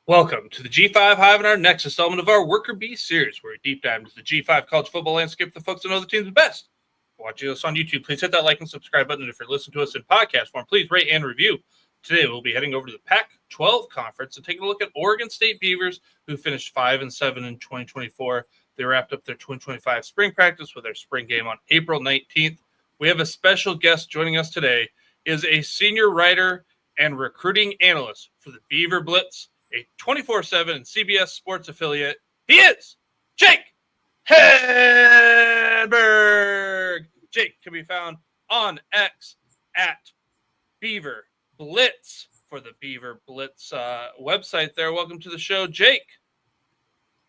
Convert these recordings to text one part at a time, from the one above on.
Welcome to the G5 Hive and our next installment of our Worker Bee series, where we deep dive into the G5 college football landscape for the folks that know the teams the best. Watching us on YouTube, please hit that like and subscribe button. And if you're listening to us in podcast form, please rate and review. Today, we'll be heading over to the Pac-12 conference and taking a look at Oregon State Beavers, who finished 5-7 in 2024. They wrapped up their 2025 spring practice with their spring game on April 19th. We have a special guest joining us today. He is a senior writer and recruiting analyst for the Beaver Blitz, a 24/7 CBS Sports affiliate. He is Jake Hedberg. Jake can be found on X at Beaver Blitz for the Beaver Blitz website there. Welcome to the show, Jake.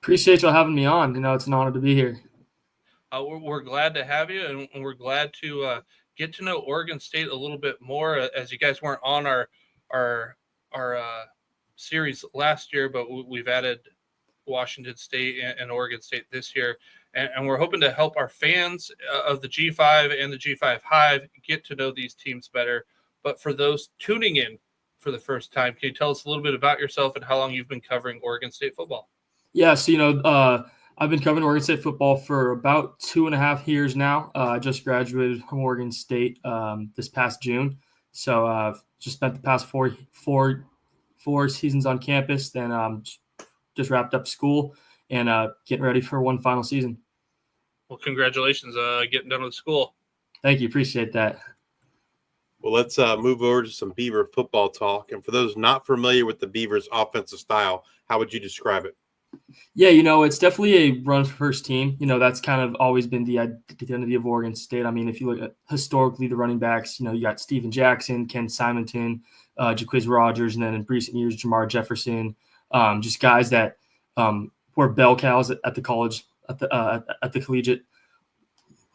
Appreciate you having me on. It's an honor to be here. We're glad to have you, and we're glad to get to know Oregon State a little bit more, as you guys weren't on our series last year, but we've added Washington State and Oregon State this year, and we're hoping to help our fans of the G5 and the G5 Hive get to know these teams better. But for those tuning in for the first time, can you tell us a little bit about yourself and how long you've been covering Oregon State football? Yeah, so I've been covering Oregon State football for about 2.5 years now. I just graduated from Oregon State this past June, so I've just spent the past four seasons on campus, then just wrapped up school and getting ready for one final season. Well, congratulations getting done with school. Thank you. Appreciate that. Well, let's move over to some Beaver football talk. And for those not familiar with the Beavers' offensive style, how would you describe it? Yeah, it's definitely a run-first team. That's kind of always been the identity of Oregon State. I mean, if you look at historically the running backs, you got Steven Jackson, Ken Simonton, Jaquiz Rogers, and then in recent years, Jamar Jefferson, just guys that were bell cows at the college, at the collegiate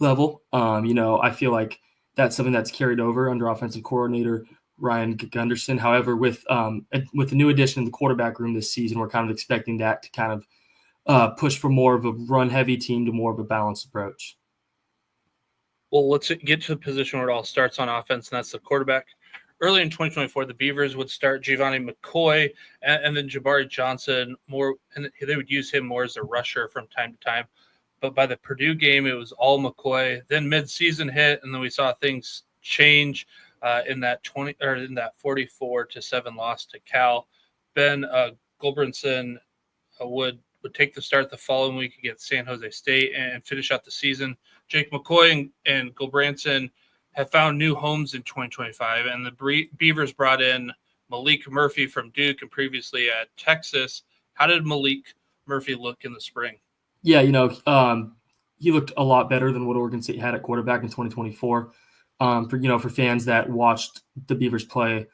level. I feel like that's something that's carried over under offensive coordinator Ryan Gunderson. However, with the new addition in the quarterback room this season, we're kind of expecting that to kind of push from more of a run-heavy team to more of a balanced approach. Well, let's get to the position where it all starts on offense, and that's the quarterback. Early in 2024, the Beavers would start Giovanni McCoy and then Jabari Johnson more, and they would use him more as a rusher from time to time. But by the Purdue game, it was all McCoy. Then mid-season hit, and then we saw things change in that 44-7 loss to Cal. Ben Gulbranson would take the start the following week against San Jose State and finish out the season. Jake McCoy and Gulbranson have found new homes in 2025, and the Beavers brought in Malik Murphy from Duke and previously at Texas. How did Malik Murphy look in the spring? Yeah, he looked a lot better than what Oregon State had at quarterback in 2024. For fans that watched the Beavers play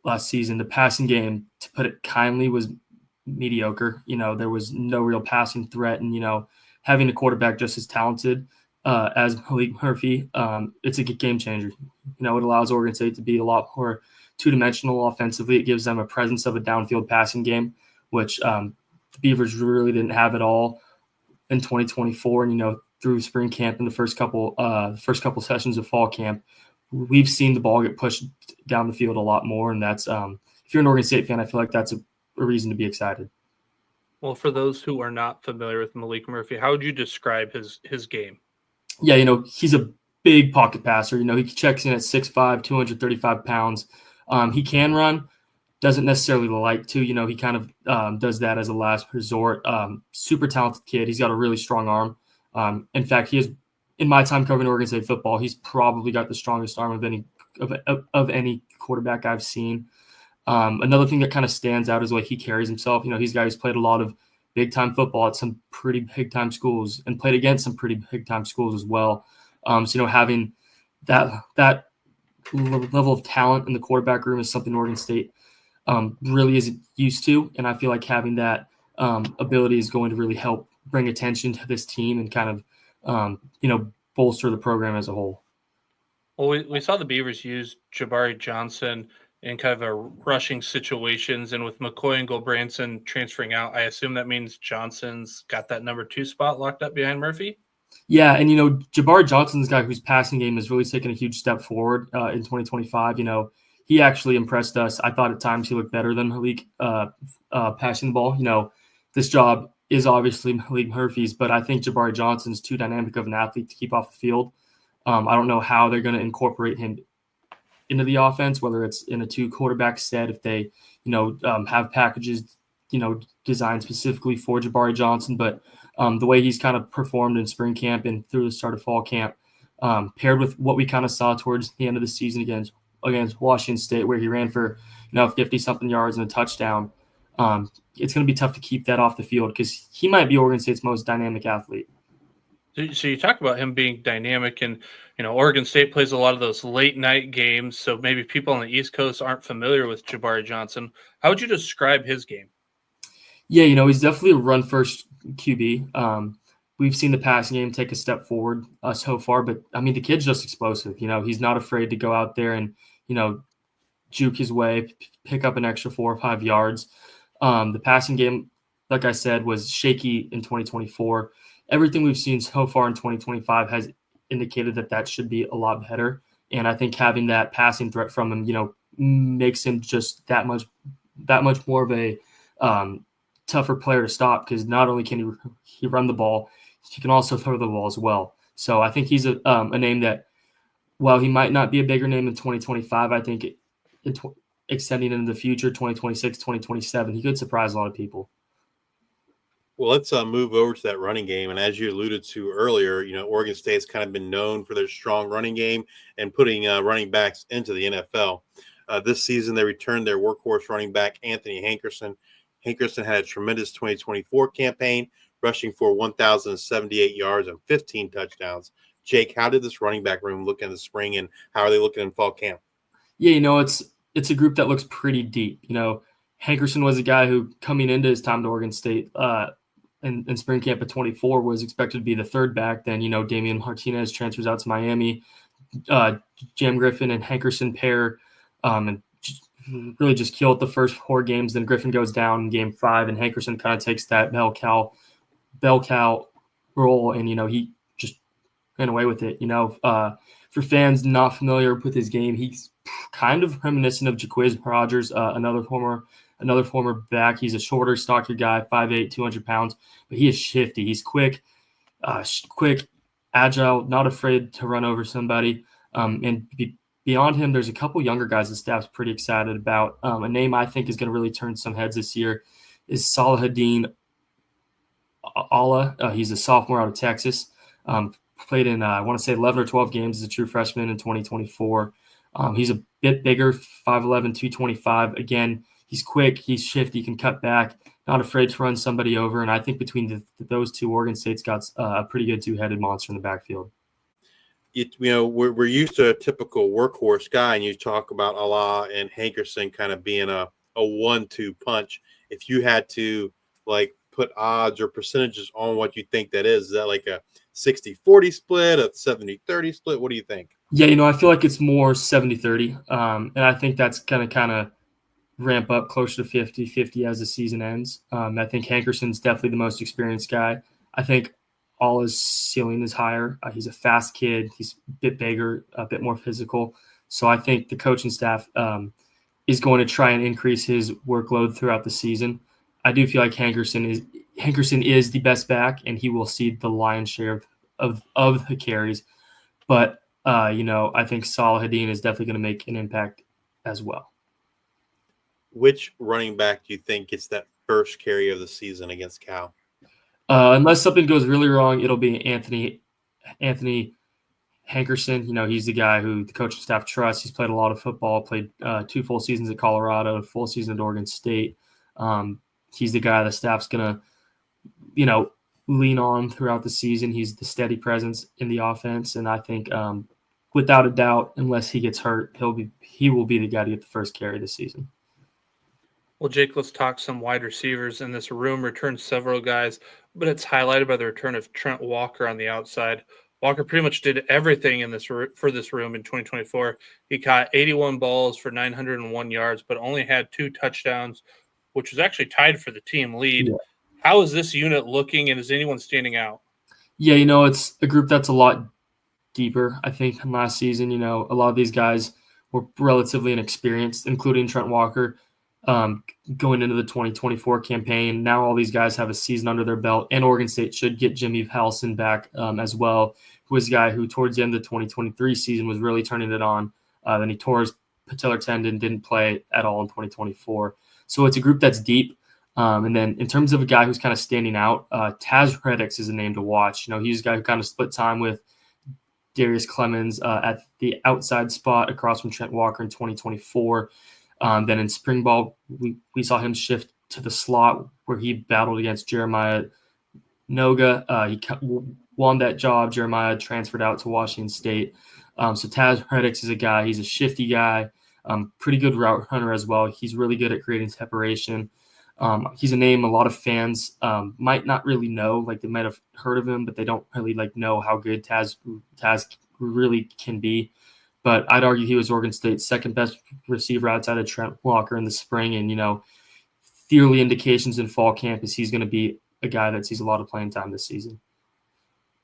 last season, the passing game, to put it kindly, was mediocre. There was no real passing threat, and having a quarterback just as talented as Malik Murphy, it's a game changer. It allows Oregon State to be a lot more two-dimensional offensively. It gives them a presence of a downfield passing game, which the Beavers really didn't have at all in 2024. And through spring camp and the first couple sessions of fall camp, we've seen the ball get pushed down the field a lot more, and that's if you're an Oregon State fan, I feel like that's a reason to be excited. Well, for those who are not familiar with Malik Murphy, how would you describe his game? Yeah, he's a big pocket passer. He checks in at 6'5", 235 pounds. He can run, doesn't necessarily like to. He kind of does that as a last resort. Super talented kid. He's got a really strong arm. In fact, he is, in my time covering Oregon State football, he's probably got the strongest arm of any quarterback I've seen. Another thing that kind of stands out is the way he carries himself. He's a guy who's played a lot of big-time football at some pretty big-time schools and played against some pretty big-time schools as well. So, having that level of talent in the quarterback room is something Oregon State really isn't used to. And I feel like having that ability is going to really help bring attention to this team and kind of, bolster the program as a whole. Well, we saw the Beavers use Jabari Johnson in kind of a rushing situations, and with McCoy and Gulbranson transferring out, I assume that means Johnson's got that number 2 spot locked up behind Murphy? Yeah, and Jabari Johnson's a guy whose passing game has really taken a huge step forward in 2025. he actually impressed us. I thought at times he looked better than Malik passing the ball. You know, this job is obviously Malik Murphy's, but I think Jabari Johnson's too dynamic of an athlete to keep off the field. I don't know how they're going to incorporate him into the offense, whether it's in a 2-quarterback set, if they, have packages, designed specifically for Jabari Johnson. But the way he's kind of performed in spring camp and through the start of fall camp, paired with what we kind of saw towards the end of the season against Washington State, where he ran for, 50-something yards and a touchdown, it's going to be tough to keep that off the field because he might be Oregon State's most dynamic athlete. So you talk about him being dynamic, and Oregon State plays a lot of those late night games. So maybe people on the East Coast aren't familiar with Jabari Johnson. How would you describe his game? Yeah, he's definitely a run first QB. We've seen the passing game take a step forward so far, but I mean the kid's just explosive. He's not afraid to go out there and juke his way, pick up an extra 4 or 5 yards. The passing game, like I said, was shaky in 2024. Everything we've seen so far in 2025 has indicated that should be a lot better. And I think having that passing threat from him, makes him just that much more of a tougher player to stop, because not only can he run the ball, he can also throw the ball as well. So I think he's a name that, while he might not be a bigger name in 2025, I think extending into the future, 2026, 2027, he could surprise a lot of people. Well, let's move over to that running game. And as you alluded to earlier, Oregon State's kind of been known for their strong running game and putting running backs into the NFL. This season, they returned their workhorse running back, Anthony Hankerson. Hankerson had a tremendous 2024 campaign, rushing for 1,078 yards and 15 touchdowns. Jake, how did this running back room look in the spring, and how are they looking in fall camp? Yeah, it's a group that looks pretty deep. Hankerson was a guy who, coming into his time to Oregon State, in spring camp of 24, was expected to be the third back. Then, Damian Martinez transfers out to Miami. Jam Griffin and Hankerson pair and really just killed the first 4 games. Then Griffin goes down in game 5, and Hankerson kind of takes that bell cow role, and, he just ran away with it. For fans not familiar with his game, he's kind of reminiscent of Jaquiz Rogers, another former back. He's a shorter, stockier guy, 5'8", 200 pounds, but he is shifty. He's quick, agile, not afraid to run over somebody. Beyond him, there's a couple younger guys the staff's pretty excited about. A name I think is going to really turn some heads this year is Salahadin Allah. He's a sophomore out of Texas. Played in, I want to say, 11 or 12 games as a true freshman in 2024. He's a bit bigger, 5'11", 225. Again, he's quick, he's shifty, he can cut back, not afraid to run somebody over. And I think between those two, Oregon State's got a pretty good two-headed monster in the backfield. We're used to a typical workhorse guy, and you talk about Allah and Hankerson kind of being a 1-2 punch. If you had to put odds or percentages on what you think that is that like a 60-40 split, a 70-30 split? What do you think? Yeah, I feel like it's more 70-30. And I think that's going to kind of ramp up closer to 50-50 as the season ends. I think Hankerson's definitely the most experienced guy. I think Allah's ceiling is higher. He's a fast kid. He's a bit bigger, a bit more physical. So I think the coaching staff is going to try and increase his workload throughout the season. I do feel like Hankerson is the best back, and he will see the lion's share of the carries. But, I think Salahadin is definitely going to make an impact as well. Which running back do you think gets that first carry of the season against Cal? Unless something goes really wrong, it'll be Anthony Hankerson. He's the guy who the coaching staff trusts. He's played a lot of football, played 2 full seasons at Colorado, a full season at Oregon State. He's the guy the staff's going to, lean on throughout the season. He's the steady presence in the offense. And I think without a doubt, unless he gets hurt, he will be the guy to get the first carry this season. Well, Jake, let's talk some wide receivers. And this room returns several guys, but it's highlighted by the return of Trent Walker on the outside. Walker pretty much did everything for this room in 2024. He caught 81 balls for 901 yards, but only had 2 touchdowns, which was actually tied for the team lead. Yeah. How is this unit looking, and is anyone standing out? Yeah, it's a group that's a lot deeper, I think, than last season. A lot of these guys were relatively inexperienced, including Trent Walker, going into the 2024 campaign. Now all these guys have a season under their belt, and Oregon State should get Jimmy Halson back as well, who was a guy who towards the end of the 2023 season was really turning it on. Then he tore his patellar tendon, didn't play at all in 2024. So it's a group that's deep. And then in terms of a guy who's kind of standing out, Taz Reddick is a name to watch. He's a guy who kind of split time with Darius Clemens at the outside spot across from Trent Walker in 2024. Then in spring ball, we saw him shift to the slot where he battled against Jeremiah Noga. He won that job. Jeremiah transferred out to Washington State. So Taz Reddick is a guy. He's a shifty guy, pretty good route runner as well. He's really good at creating separation. He's a name a lot of fans might not really know. Like, they might have heard of him, but they don't really know how good Taz really can be. But I'd argue he was Oregon State's second best receiver outside of Trent Walker in the spring. And, the early indications in fall camp is he's going to be a guy that sees a lot of playing time this season.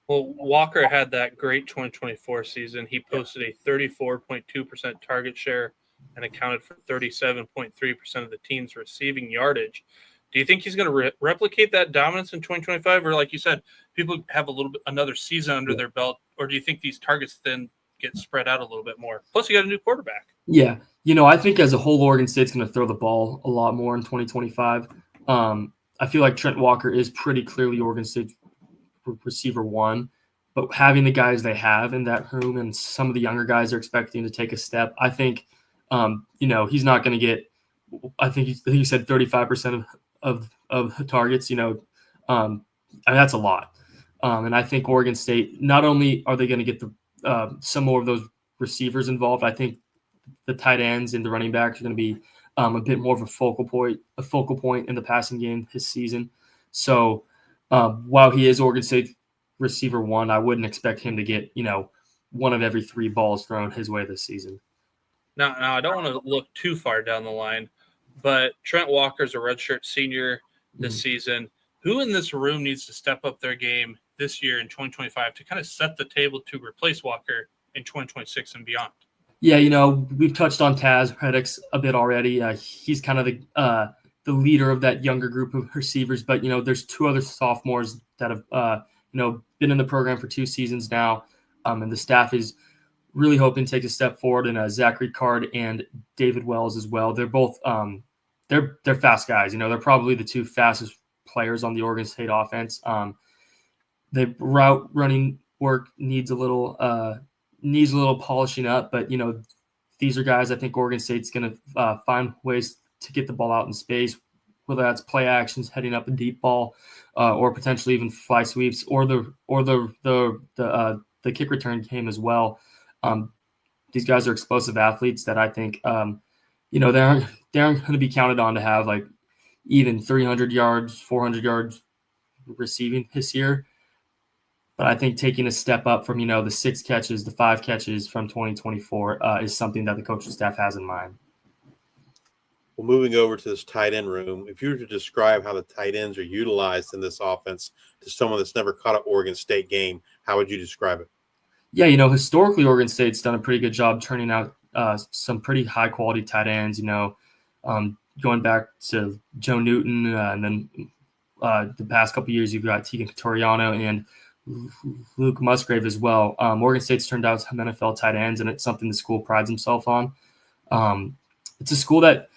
Well, Walker had that great 2024 season. He posted a 34.2% target share and accounted for 37.3% of the team's receiving yardage. Do you think he's going to replicate that dominance in 2025? Or, like you said, people have another season under their belt? Or do you think these targets then get spread out a little bit more? Plus, you got a new quarterback. Yeah. I think as a whole, Oregon State's going to throw the ball a lot more in 2025. I feel like Trent Walker is pretty clearly Oregon State receiver one, but having the guys they have in that room and some of the younger guys are expecting to take a step, I think, he's not going to get, I think you said 35% of the targets, that's a lot. And I think Oregon State, not only are they going to get some more of those receivers involved, I think the tight ends and the running backs are going to be a bit more of a focal point in the passing game this season. So while he is Oregon State receiver one, I wouldn't expect him to get, one of every 3 balls thrown his way this season. Now I don't want to look too far down the line, but Trent Walker's a redshirt senior this season. Who in this room needs to step up their game this year in 2025 to kind of set the table to replace Walker in 2026 and beyond? Yeah, we've touched on Taz Reddick a bit already. He's kind of the leader of that younger group of receivers, but there's 2 other sophomores that have been in the program for 2 seasons now, and the staff is really hoping to take a step forward. And Zachary Card and David Wells as well. They're both they're fast guys. They're probably the 2 fastest players on the Oregon State offense. The route running work needs a little polishing up, but these are guys I think Oregon State's going to find ways to get the ball out in space, whether that's play actions, heading up a deep ball, or potentially even fly sweeps, or the kick return game as well. These guys are explosive athletes that I think they aren't going to be counted on to have even 300 yards, 400 yards receiving this year. But I think taking a step up from the 6 catches, the 5 catches from 2024 is something that the coaching staff has in mind. Well, moving over to this tight end room, if you were to describe how the tight ends are utilized in this offense to someone that's never caught an Oregon State game, how would you describe it? Yeah, historically, Oregon State's done a pretty good job turning out some pretty high-quality tight ends, going back to Joe Newton, and then the past couple of years you've got Tegan Catoriano and Luke Musgrave as well. Oregon State's turned out some NFL tight ends, and it's something the school prides himself on. It's a school that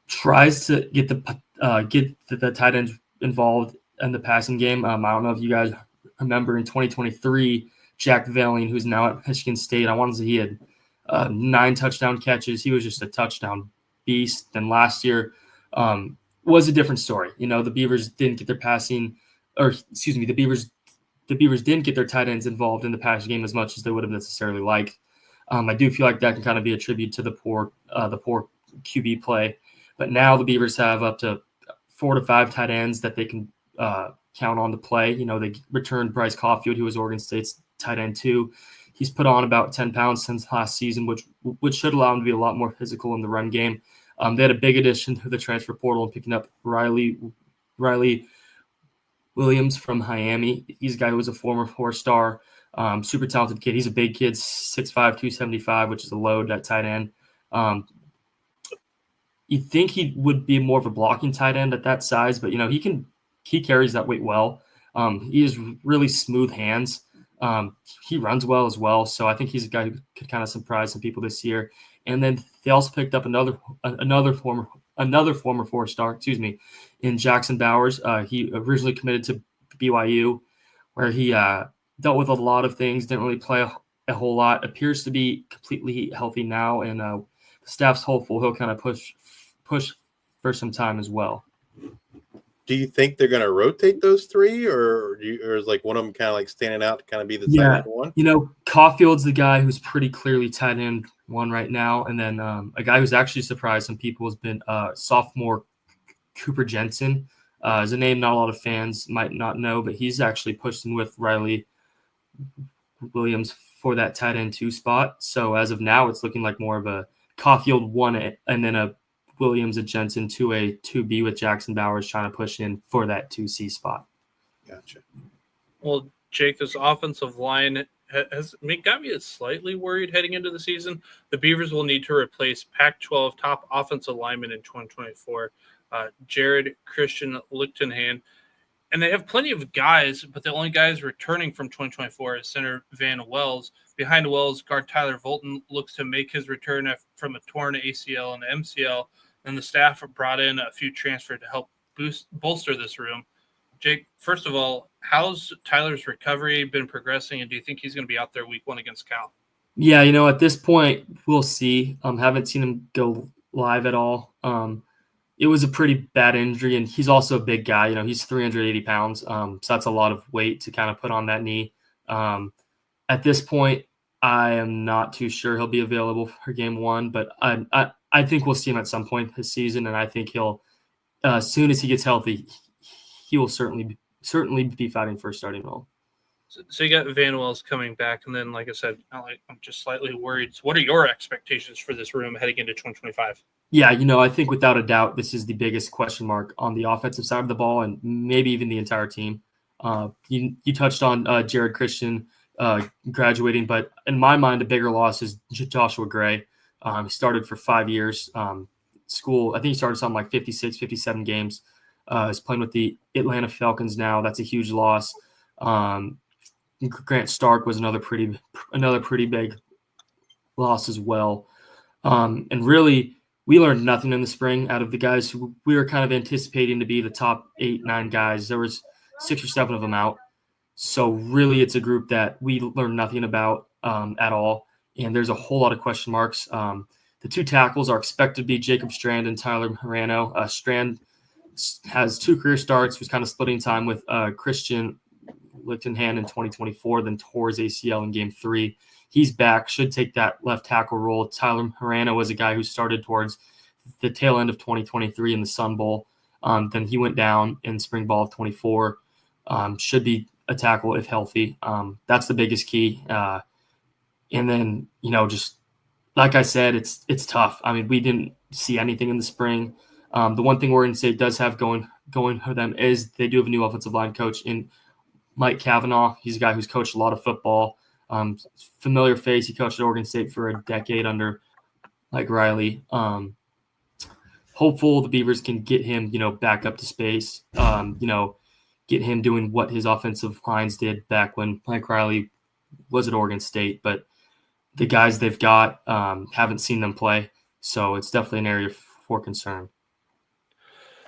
tries to get the tight ends involved in the passing game. I don't know if you guys remember in 2023, Jack Velling, who's now at Michigan State, I want to say he had 9 touchdown catches. He was just a touchdown beast. And last year was a different story. The Beavers didn't get their the Beavers didn't get their tight ends involved in the passing game as much as they would have necessarily liked. I do feel like that can kind of be a tribute to the poor QB play. But now the Beavers have up to 4 to 5 tight ends that they can count on to play. They returned Bryce Caulfield, who was Oregon State's tight end too. He's put on about 10 pounds since last season, which should allow him to be a lot more physical in the run game. They had a big addition to the transfer portal and picking up Riley Williams from Miami. He's a guy who was a former 4-star, super talented kid. He's a big kid, 6'5", 275, which is a load at tight end. You think he would be more of a blocking tight end at that size, but he carries that weight well. He has really smooth hands. He runs well as well, so I think he's a guy who could kind of surprise some people this year. And then they also picked up another former 4-star, in Jackson Bowers. He originally committed to BYU, where he dealt with a lot of things, didn't really play a whole lot. Appears to be completely healthy now, and the staff's hopeful he'll kind of push for some time as well. Do you think they're going to rotate those three, or is like one of them kind of like standing out to kind of be the tight end one? Caulfield's the guy who's pretty clearly tight end one right now, and then a guy who's actually surprised some people has been sophomore Cooper Jensen. Is a name not a lot of fans might not know, but he's actually pushed in with Riley Williams for that tight end 2 spot. So as of now, it's looking like more of a Caulfield 1 and then a Williams and Jensen 2A, 2B with Jackson Bowers trying to push in for that 2C spot. Gotcha. Well, Jake, this offensive line has got me slightly worried heading into the season. The Beavers will need to replace Pac-12 top offensive lineman in 2024, Jared Christian Lichtenhan. And they have plenty of guys, but the only guys returning from 2024 is center Van Wells. Behind Wells, guard Tyler Volton looks to make his return from a torn ACL and MCL. And the staff brought in a few transfers to help bolster this room. Jake, first of all, how's Tyler's recovery been progressing, and do you think he's going to be out there week 1 against Cal? Yeah, at this point, we'll see. Haven't seen him go live at all. It was a pretty bad injury, and he's also a big guy. He's 380 pounds, so that's a lot of weight to kind of put on that knee. At this point, I am not too sure he'll be available for game 1, but I think we'll see him at some point this season, and I think he'll, as soon as he gets healthy, he will certainly be fighting for a starting role. So you got Van Wells coming back, and then, like I said, I'm just slightly worried. So what are your expectations for this room heading into 2025? Yeah, I think without a doubt, this is the biggest question mark on the offensive side of the ball, and maybe even the entire team. You touched on Jared Christian graduating, but in my mind, a bigger loss is Joshua Gray. He started for 5 years. School, I think he started something like 56, 57 games. He's playing with the Atlanta Falcons now. That's a huge loss. Grant Stark was another pretty big loss as well. And really, we learned nothing in the spring out of the guys who we were kind of anticipating to be the top 8, 9 guys. There was 6 or 7 of them out. So really, it's a group that we learned nothing about at all. And there's a whole lot of question marks. The 2 tackles are expected to be Jacob Strand and Tyler Morano. Strand has 2 career starts, was kind of splitting time with Christian Lichtenhan in 2024, then tore his ACL in game 3. He's back, should take that left tackle role. Tyler Morano was a guy who started towards the tail end of 2023 in the Sun Bowl. Then he went down in spring ball of 24. Should be a tackle if healthy. That's the biggest key. And then, just like I said, it's tough. I mean, we didn't see anything in the spring. The one thing Oregon State does have going for them is they do have a new offensive line coach in Mike Cavanaugh. He's a guy who's coached a lot of football. Familiar face. He coached at Oregon State for a decade under Mike Riley. Hopeful the Beavers can get him, back up to space. Get him doing what his offensive lines did back when Mike Riley was at Oregon State. But the guys they've got haven't seen them play, so it's definitely an area for concern.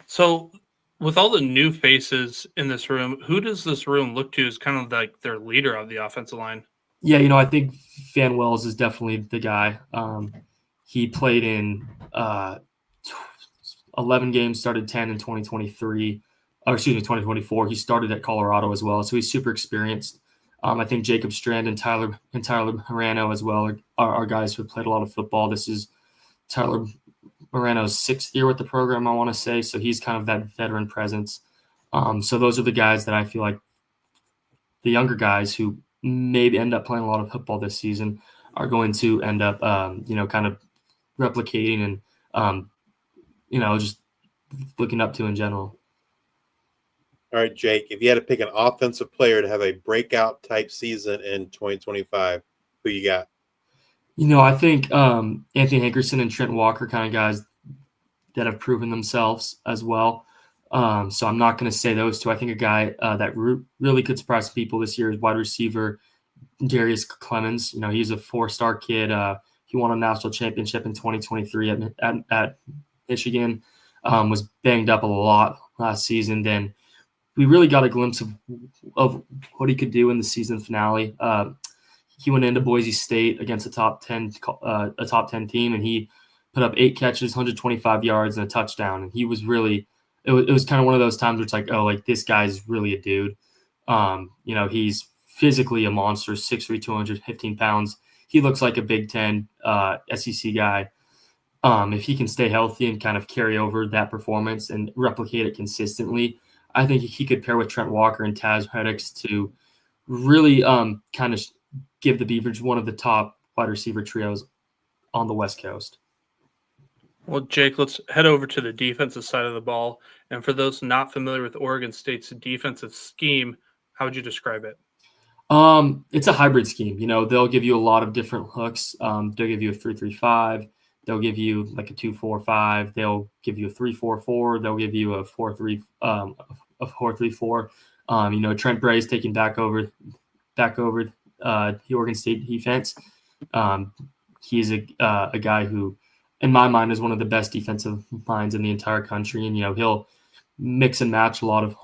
So with all the new faces in this room, who does this room look to as kind of like their leader of the offensive line? Yeah, I think Van Wells is definitely the guy. He played in 11 games, started 10 in 2024. He started at Colorado as well, so he's super experienced. I think Jacob Strand and Tyler Morano as well are guys who have played a lot of football. This is Tyler Morano's 6th year with the program, I want to say, so he's kind of that veteran presence. So those are the guys that I feel like the younger guys who maybe end up playing a lot of football this season are going to end up, kind of replicating and, just looking up to in general. All right, Jake, if you had to pick an offensive player to have a breakout type season in 2025, who you got? I think Anthony Hankerson and Trent Walker kind of guys that have proven themselves as well. So I'm not going to say those two. I think a guy that really could surprise people this year is wide receiver Darius Clemens. He's a 4-star kid. He won a national championship in 2023 at Michigan. Was banged up a lot last season. Then we really got a glimpse of what he could do in the season finale. He went into Boise State against a top 10 team, and he put up 8 catches, 125 yards, and a touchdown. And he was really – it was kind of one of those times where it's like, oh, like this guy's really a dude. He's physically a monster, 6'3", 215 pounds. He looks like a Big Ten SEC guy. If he can stay healthy and kind of carry over that performance and replicate it consistently, I think he could pair with Trent Walker and Taz Hedix to really kind of give the Beavers one of the top wide receiver trios on the West Coast. Well, Jake, let's head over to the defensive side of the ball. And for those not familiar with Oregon State's defensive scheme, how would you describe it? It's a hybrid scheme. They'll give you a lot of different hooks. They'll give you a 3-3-5. They'll give you like a 2-4-5. They'll give you a 3-4-4. They'll give you a 4-3, a 4-3-4. Trent Bray's taking back over the Oregon State defense. He's a guy who, in my mind, is one of the best defensive minds in the entire country, and he'll mix and match a lot of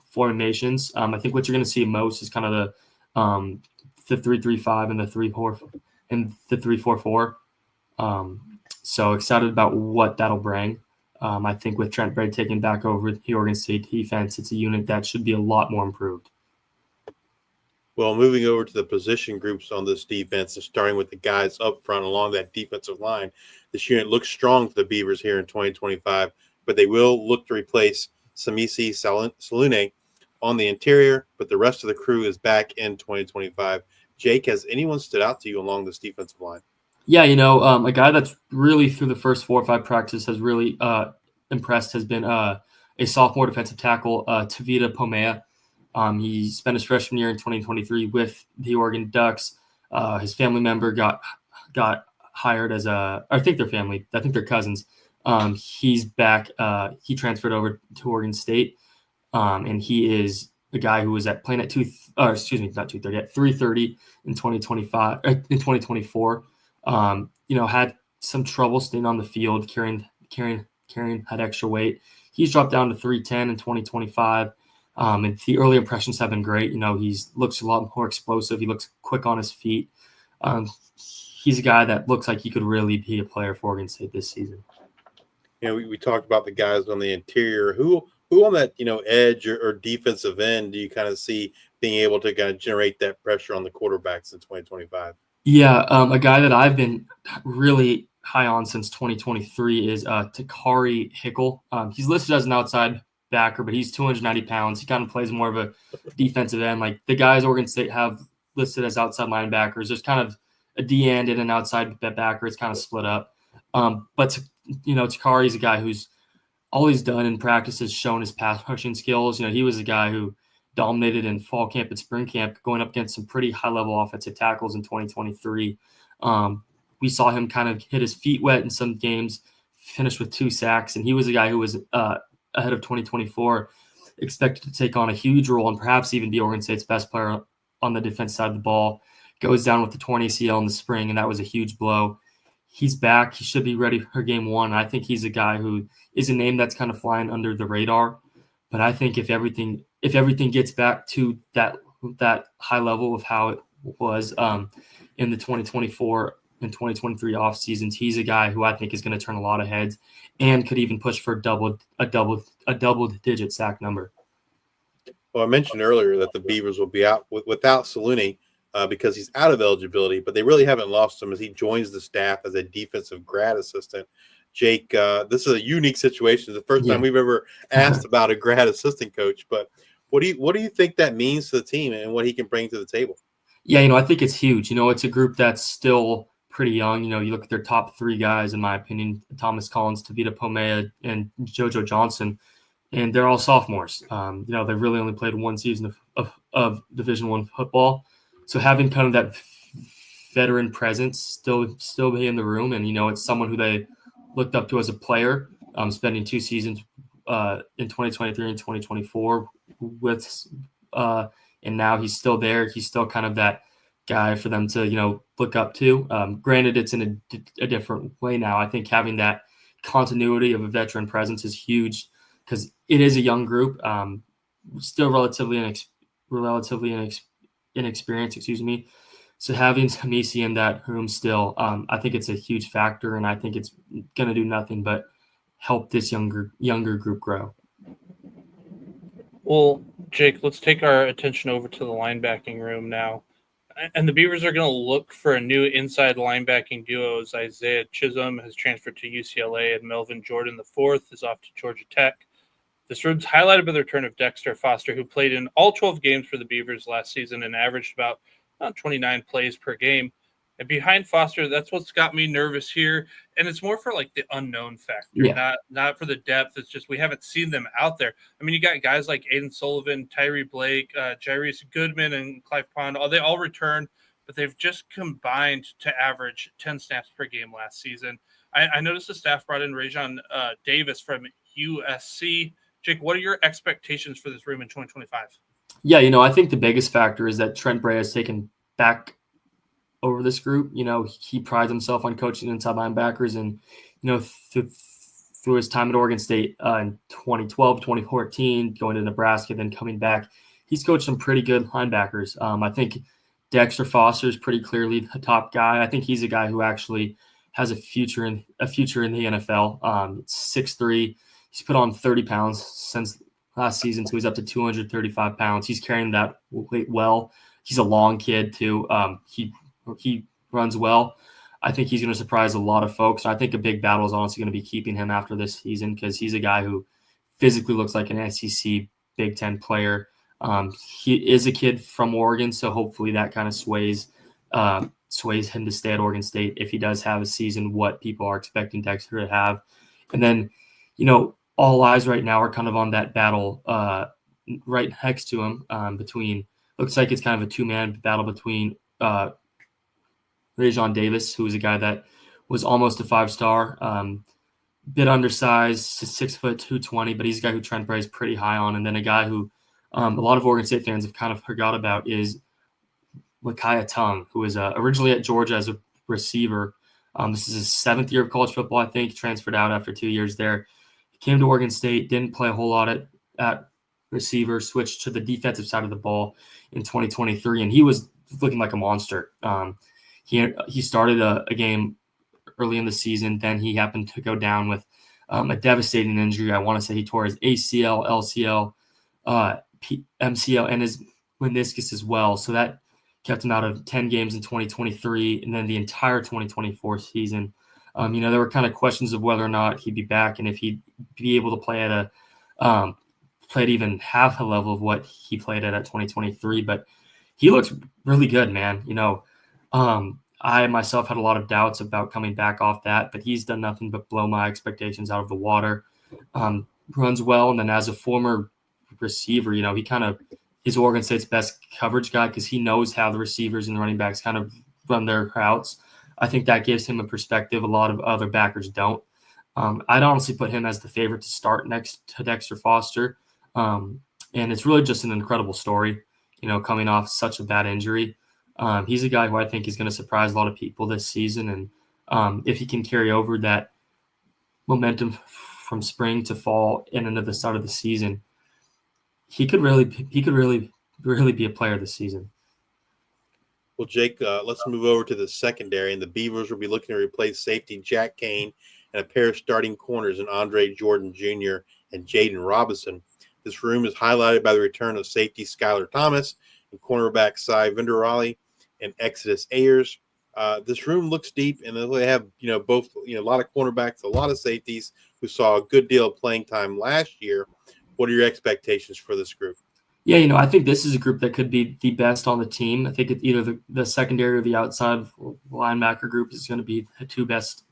formations. I think what you're going to see most is kind of the 3-3-5 and the 3-4-4. So excited about what that'll bring. I think with Trent Bray taking back over the Oregon State defense, it's a unit that should be a lot more improved. Well, moving over to the position groups on this defense and starting with the guys up front along that defensive line, this unit looks strong for the Beavers here in 2025, but they will look to replace Samisi Salune on the interior, but the rest of the crew is back in 2025. Jake, has anyone stood out to you along this defensive line? Yeah, a guy that's really through the first 4 or 5 practices has really impressed has been a sophomore defensive tackle, Tavita Pome'e. He spent his freshman year in 2023 with the Oregon Ducks. His family member got hired as I think they're cousins. He's back. He transferred over to Oregon State, and he is a guy who was playing at 330 in 2025 in 2024. Had some trouble staying on the field, carrying had extra weight. He's dropped down to 310 in 2025. And the early impressions have been great. He looks a lot more explosive. He looks quick on his feet. He's a guy that looks like he could really be a player for Oregon State this season. We talked about the guys on the interior. Who on that, edge or defensive end do you kind of see being able to kind of generate that pressure on the quarterbacks in 2025? Yeah, a guy that I've been really high on since 2023 is Takari Hickle. He's listed as an outside backer, but he's 290 pounds. He kind of plays more of a defensive end. Like the guys Oregon State have listed as outside linebackers, there's kind of a D end and an outside backer. It's kind of split up. But Takari's a guy who's all he's done in practice is shown his pass rushing skills. He was a guy who dominated in fall camp and spring camp, going up against some pretty high-level offensive tackles in 2023. We saw him kind of hit his feet wet in some games, finished with 2 sacks, and he was a guy who was ahead of 2024, expected to take on a huge role and perhaps even be Oregon State's best player on the defense side of the ball. Goes down with the torn ACL in the spring, and that was a huge blow. He's back. He should be ready for game 1. I think he's a guy who is a name that's kind of flying under the radar. But I think if everything gets back to that high level of how it was in the 2024 and 2023 off seasons, he's a guy who I think is going to turn a lot of heads and could even push for a double-digit sack number. Well, I mentioned earlier that the Beavers will be out without Salune because he's out of eligibility, but they really haven't lost him as he joins the staff as a defensive grad assistant. Jake, this is a unique situation. It's the first time we've ever asked about a grad assistant coach, but what do you think that means to the team and what he can bring to the table? Yeah, I think it's huge. It's a group that's still pretty young. You look at their top 3 guys, in my opinion, Thomas Collins, Tavita Pome'e, and JoJo Johnson, and they're all sophomores. They've really only played 1 season of Division I football. So having kind of that veteran presence still be in the room. And, it's someone who they looked up to as a player, spending 2 seasons in 2023 and 2024 with and now he's still there. He's still kind of that guy for them to, look up to. Granted, it's in a different way now. I think having that continuity of a veteran presence is huge because it is a young group, still relatively inexperienced, So having Pome'e in that room still, I think it's a huge factor, and I think it's going to do nothing but help this younger group grow. Well, Jake, let's take our attention over to the linebacking room now. And the Beavers are going to look for a new inside linebacking duo as Isaiah Chisholm has transferred to UCLA and Melvin Jordan IV is off to Georgia Tech. This room's highlighted by the return of Dexter Foster, who played in all 12 games for the Beavers last season and averaged about 29 plays per game. And behind Foster, that's what's got me nervous here. And it's more for like the unknown factor, not for the depth. It's just we haven't seen them out there. I mean, you got guys like Aiden Sullivan, Tyree Blake, Jairus Goodman, and Clive Pond. They all returned, but they've just combined to average 10 snaps per game last season. I noticed the staff brought in Rajon Davis from USC. Jake, what are your expectations for this room in 2025? Yeah, I think the biggest factor is that Trent Bray has taken back over this group. He prides himself on coaching inside linebackers, and through his time at Oregon State in 2012, 2014, going to Nebraska, then coming back, he's coached some pretty good linebackers. I think Dexter Foster is pretty clearly a top guy. I think he's a guy who actually has a future in the NFL. It's 6'3". He's put on 30 pounds since last season, so he's up to 235 pounds. He's carrying that weight well. He's a long kid too. He runs well. I think he's going to surprise a lot of folks. I think a big battle is honestly going to be keeping him after this season because he's a guy who physically looks like an SEC Big Ten player. He is a kid from Oregon, so hopefully that kind of sways him to stay at Oregon State if he does have a season what people are expecting Dexter to have. And then, all eyes right now are kind of on that battle right next to him between – looks like it's kind of a two-man battle between Rajon Davis, who is a guy that was almost a 5-star, bit undersized, 6 foot 220, but he's a guy who Trent Bray is pretty high on. And then a guy who a lot of Oregon State fans have kind of forgot about is Micaiah Tongue, who was originally at Georgia as a receiver. This is his 7th year of college football, I think, transferred out after 2 years there. He came to Oregon State, didn't play a whole lot at receiver, switched to the defensive side of the ball in 2023, and he was looking like a monster. He started a game early in the season. Then he happened to go down with a devastating injury. I want to say he tore his ACL, LCL, MCL, and his meniscus as well. So that kept him out of 10 games in 2023 and then the entire 2024 season. There were kind of questions of whether or not he'd be back and if he'd be able to play at even half the level of what he played at 2023. But he looks really good, man. I myself had a lot of doubts about coming back off that, but he's done nothing but blow my expectations out of the water. Runs well, and then as a former receiver, he kind of is Oregon State's best coverage guy because he knows how the receivers and the running backs kind of run their routes. I think that gives him a perspective a lot of other backers don't. I'd honestly put him as the favorite to start next to Dexter Foster, and it's really just an incredible story, coming off such a bad injury. He's a guy who I think is going to surprise a lot of people this season. And if he can carry over that momentum from spring to fall and into the start of the season, he could really be a player this season. Well, Jake, let's move over to the secondary, and the Beavers will be looking to replace safety Jack Kane and a pair of starting corners in Andre Jordan Jr. and Jaden Robinson. This room is highlighted by the return of safety Skylar Thomas and cornerback Cy Vinderali and Exodus Ayers. This room looks deep, and they have both a lot of cornerbacks, a lot of safeties who saw a good deal of playing time last year. What are your expectations for this group? Yeah, I think this is a group that could be the best on the team. I think it's either the secondary or the outside linebacker group is going to be the two best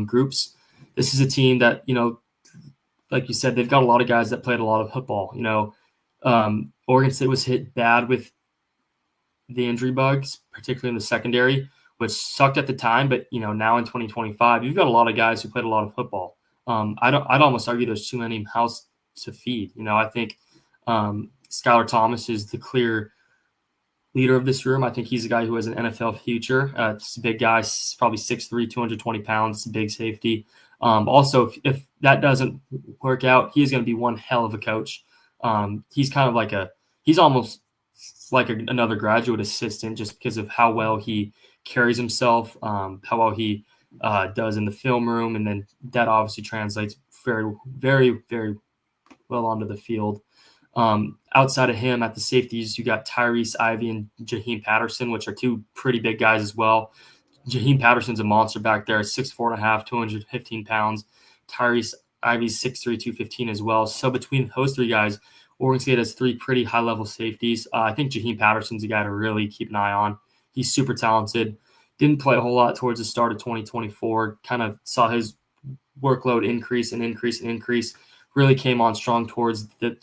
groups. This is a team that, like you said, they've got a lot of guys that played a lot of football. Oregon State was hit bad with the injury bugs, particularly in the secondary, which sucked at the time. But, now in 2025, you've got a lot of guys who played a lot of football. I'd almost argue there's too many mouths to feed. I think Skylar Thomas is the clear leader of this room. I think he's a guy who has an NFL future. He's a big guy, probably 6'3", 220 pounds, big safety. Also, if that doesn't work out, he's going to be one hell of a coach. He's kind of he's almost like another graduate assistant just because of how well he carries himself, how well he does in the film room, and then that obviously translates very, very, very well onto the field. Outside of him at the safeties, you got Tyrese Ivey and Jaheim Patterson, which are two pretty big guys as well. Jaheim Patterson's a monster back there, 6'4.5", 215 pounds. Tyrese Ivey's 6'3", 215 as well. So between those three guys, Oregon State has three pretty high-level safeties. I think Jaheim Patterson's a guy to really keep an eye on. He's super talented. Didn't play a whole lot towards the start of 2024. Kind of saw his workload increase. Really came on strong towards the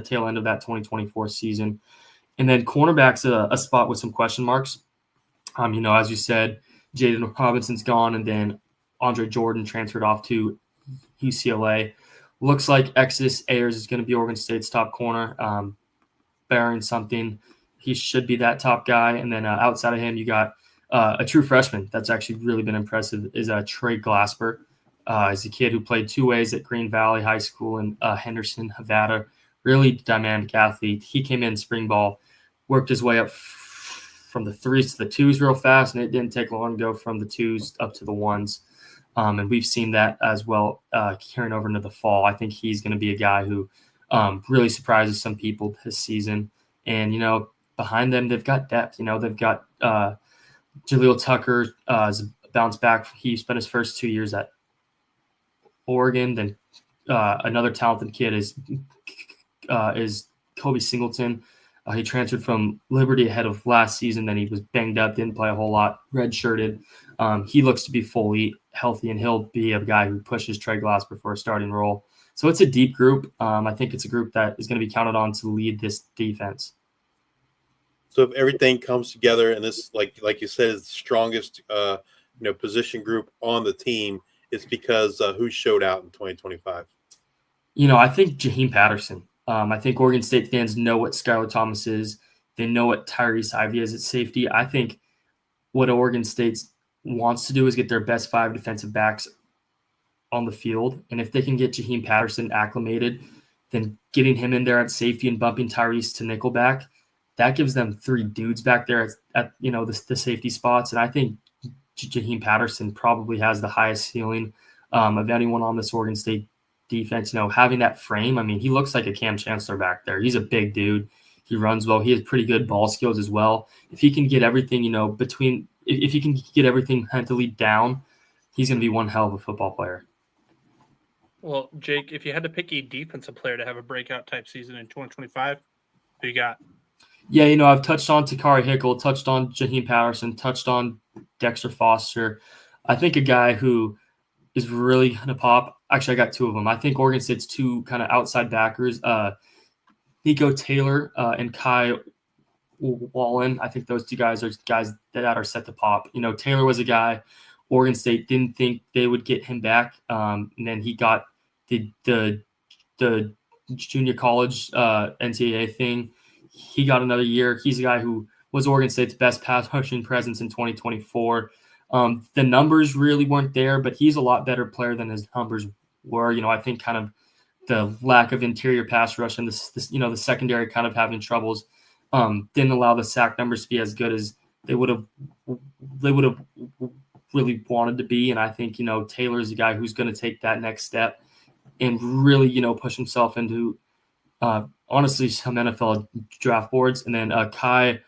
tail end of that 2024 season. And then cornerback's a spot with some question marks. As you said, Jaden Robinson's gone, and then Andre Jordan transferred off to UCLA. Looks like Exodus Ayers is going to be Oregon State's top corner. Barring something, he should be that top guy. And then outside of him, you got a true freshman that's actually really been impressive is Trey Glasper. He's a kid who played two ways at Green Valley High School in Henderson, Nevada. Really dynamic athlete. He came in spring ball, worked his way up from the threes to the twos real fast, and it didn't take long to go from the twos up to the ones. And we've seen that as well carrying over into the fall. I think he's going to be a guy who really surprises some people this season. And, behind them, they've got depth. They've got Jaleel Tucker is a bounce back. He spent his first 2 years at Oregon. Then another talented kid is Kobe Singleton. He transferred from Liberty ahead of last season. Then he was banged up, didn't play a whole lot, redshirted. He looks to be fully healthy, and he'll be a guy who pushes Trey Glasper for a starting role. So it's a deep group. I think it's a group that is going to be counted on to lead this defense. So if everything comes together, and this, like you said, is the strongest position group on the team, it's because who showed out in 2025? I think Jaheim Patterson. I think Oregon State fans know what Skylar Thomas is. They know what Tyrese Ivey is at safety. I think what Oregon State wants to do is get their best 5 defensive backs on the field. And if they can get Jaheim Patterson acclimated, then getting him in there at safety and bumping Tyrese to nickelback, that gives them 3 dudes back there at the safety spots. And I think Jaheim Patterson probably has the highest ceiling of anyone on this Oregon State defense. Having that frame, he looks like a Cam Chancellor back there. He's a big dude. He runs well. He has pretty good ball skills as well. If he can get everything, if he can get everything mentally down, he's going to be one hell of a football player. Well, Jake, if you had to pick a defensive player to have a breakout type season in 2025, who you got? Yeah, I've touched on Takari Hickle, touched on Jaheim Patterson, touched on Dexter Foster. I think a guy who is really going to pop. Actually, I got 2 of them. I think Oregon State's 2 kind of outside backers, Nico Taylor and Kai Wallen. I think those 2 guys are guys that are set to pop. Taylor was a guy Oregon State didn't think they would get him back, and then he got the junior college NCAA thing. He got another year. He's a guy who was Oregon State's best pass rushing presence in 2024. The numbers really weren't there, but he's a lot better player than his numbers were. I think kind of the lack of interior pass rush and the secondary kind of having troubles didn't allow the sack numbers to be as good as they would have really wanted to be. And I think, Taylor's a guy who's going to take that next step and really, push himself into honestly some NFL draft boards. And then Kai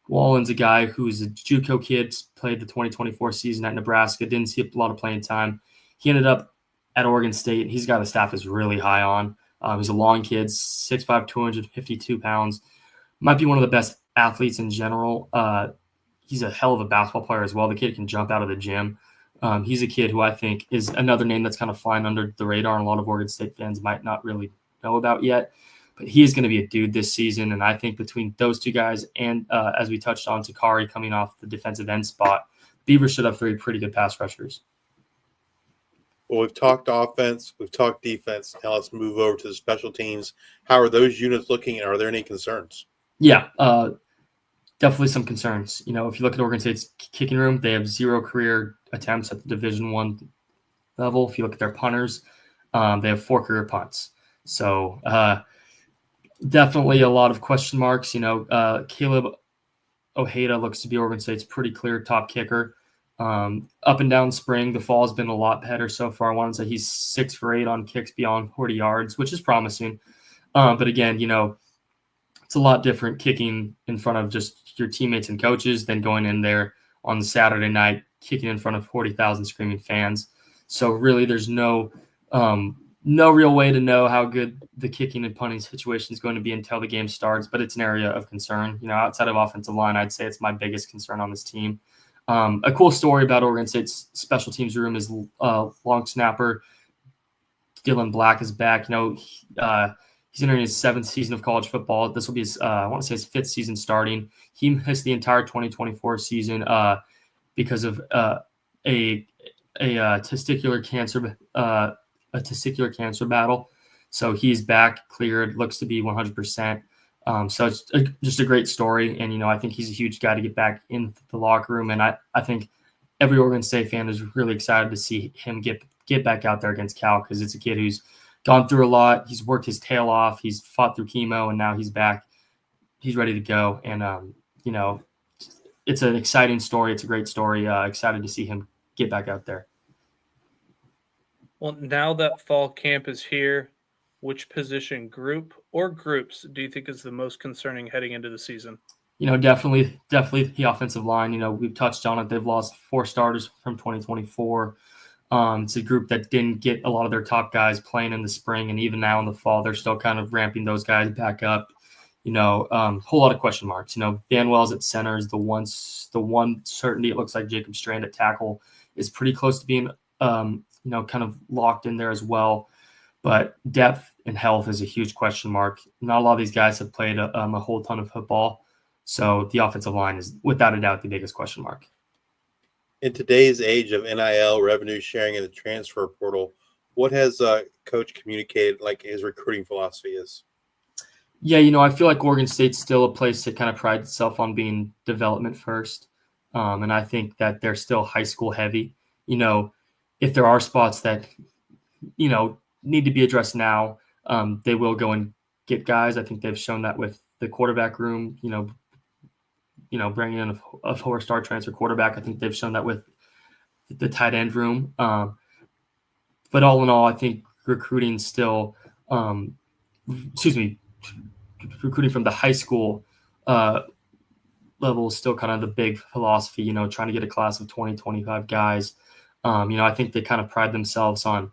Wallen's a guy who's a JUCO kid, played the 2024 season at Nebraska, didn't see a lot of playing time. He ended up at Oregon State. He's got a staff is really high on. He's a long kid, 6'5", 252 pounds. Might be one of the best athletes in general. He's a hell of a basketball player as well. The kid can jump out of the gym. He's a kid who I think is another name that's kind of flying under the radar and a lot of Oregon State fans might not really know about yet. but he is going to be a dude this season. And I think between those two guys and, as we touched on, Takari coming off the defensive end spot, Beavers should have 3 pretty good pass rushers. Well, we've talked offense, we've talked defense. Now let's move over to the special teams. How are those units looking, and are there any concerns? Yeah, definitely some concerns. You know, if you look at Oregon State's kicking room, they have 0 career attempts at the Division I level. If you look at their punters, they have 4 career punts. So definitely a lot of question marks. You know, Caleb Ojeda looks to be Oregon State's pretty clear top kicker. Up and down spring, the fall has been a lot better so far. I want to say he's 6 for 8 on kicks beyond 40 yards, which is promising. But again, you know, it's a lot different kicking in front of just your teammates and coaches than going in there on the Saturday night, kicking in front of 40,000 screaming fans. So really there's no real way to know how good the kicking and punting situation is going to be until the game starts, but it's an area of concern. You know, outside of offensive line, I'd say it's my biggest concern on this team. A cool story about Oregon State's special teams room is long snapper Dylan Black is back. You know, he's entering his 7th season of college football. This will be his, I want to say his 5th season starting. He missed the entire 2024 season because of a testicular cancer battle. So he's back, cleared, looks to be 100%. So it's just a great story. And, you know, I think he's a huge guy to get back in the locker room. And I think every Oregon State fan is really excited to see him get back out there against Cal, because it's a kid who's gone through a lot. He's worked his tail off. He's fought through chemo, and now he's back. He's ready to go. And, you know, it's an exciting story. It's a great story. Excited to see him get back out there. Well, now that fall camp is here, which position group or groups do you think is the most concerning heading into the season? You know, definitely the offensive line. You know, we've touched on it. They've lost 4 starters from 2024. It's a group that didn't get a lot of their top guys playing in the spring, and even now in the fall, they're still kind of ramping those guys back up. You know, whole lot of question marks. You know, Van Wells at center is the one certainty. It looks like Jacob Strand at tackle is pretty close to being, you know, kind of locked in there as well. But depth and health is a huge question mark. Not a lot of these guys have played a whole ton of football. So the offensive line is, without a doubt, the biggest question mark. In today's age of NIL, revenue sharing, and the transfer portal, what has Coach communicated, like his recruiting philosophy is? Yeah, you know, I feel like Oregon State's still a place that kind of prides itself on being development first. And I think that they're still high school heavy. You know, if there are spots that, you know, need to be addressed now, they will go and get guys. I think they've shown that with the quarterback room, you know, bringing in a 4-star transfer quarterback. I think they've shown that with the tight end room. But all in all, I think recruiting still, recruiting from the high school level is still kind of the big philosophy, you know, trying to get a class of 20, 25 guys. You know, I think they kind of pride themselves on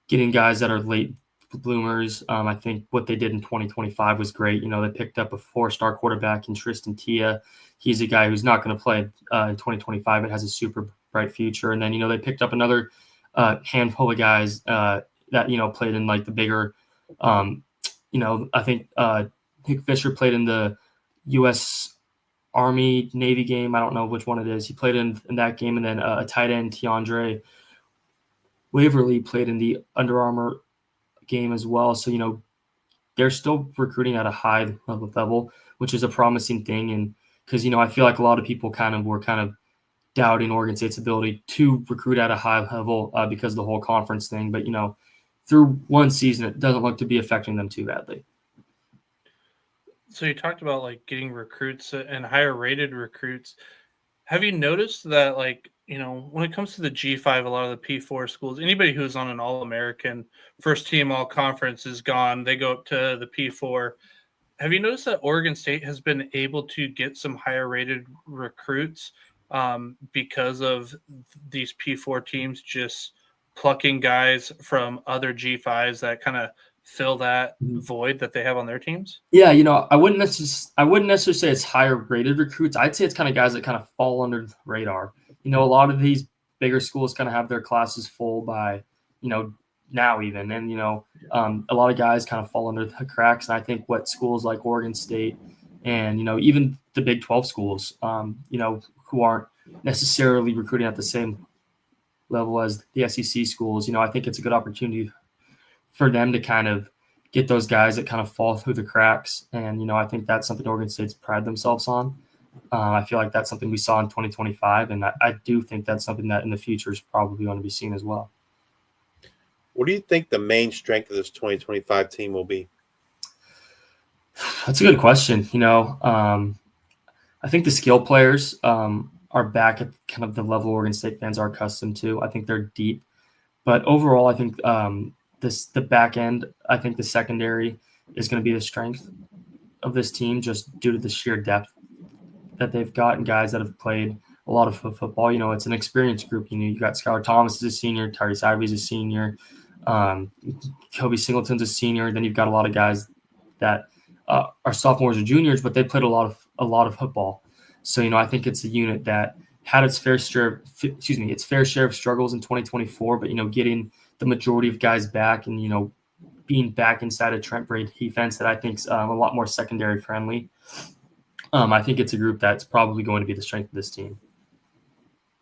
getting guys that are late bloomers. I think what they did in 2025 was great. You know, they picked up a 4-star quarterback in Tristan Tia. He's a guy who's not going to play in 2025 and has a super bright future. And then, you know, they picked up another handful of guys that, you know, played in like the bigger, you know, I think Nick Fisher played in the U.S. Army Navy game. I don't know which one it is. He played in that game. And then a tight end, Tiandre Waverly, played in the Under Armour game as well. So, you know, they're still recruiting at a high level, which is a promising thing. And because, you know, I feel like a lot of people were doubting Oregon State's ability to recruit at a high level because of the whole conference thing. But, you know, through one season, it doesn't look to be affecting them too badly. So you talked about like getting recruits and higher rated recruits. Have you noticed that, like, you know, when it comes to the G5, a lot of the P4 schools, anybody who's on an All-American first team all-conference is gone. They go up to the P4. Have you noticed that Oregon State has been able to get some higher rated recruits because of these P4 teams just plucking guys from other G5s that kind of fill that void that they have on their teams? Yeah, you know, I wouldn't necessarily say it's higher rated recruits. I'd say it's kind of guys that kind of fall under the radar. You know, a lot of these bigger schools kind of have their classes full by, you know, now even. And, a lot of guys kind of fall under the cracks. And I think what schools like Oregon State and, even the Big 12 schools, who aren't necessarily recruiting at the same level as the SEC schools, I think it's a good opportunity for them to kind of get those guys that kind of fall through the cracks. And, I think that's something Oregon State's pride themselves on. I feel like that's something we saw in 2025, and I do think that's something that in the future is probably going to be seen as well. What do you think the main strength of this 2025 team will be? That's a good question. I think the skill players are back at kind of the level Oregon State fans are accustomed to. I think they're deep. But overall, I think the back end, I think the secondary is going to be the strength of this team just due to the sheer depth that they've got and guys that have played a lot of football. It's an experienced group. You got Skylar Thomas is a senior, Tyrese Ivory's a senior, Kobe Singleton's a senior. Then you've got a lot of guys that are sophomores or juniors, but they played a lot of football. So, I think it's a unit that had its fair share of struggles in 2024, but, getting the majority of guys back and, being back inside a Trent Bray defense that I think is a lot more secondary friendly. I think it's a group that's probably going to be the strength of this team.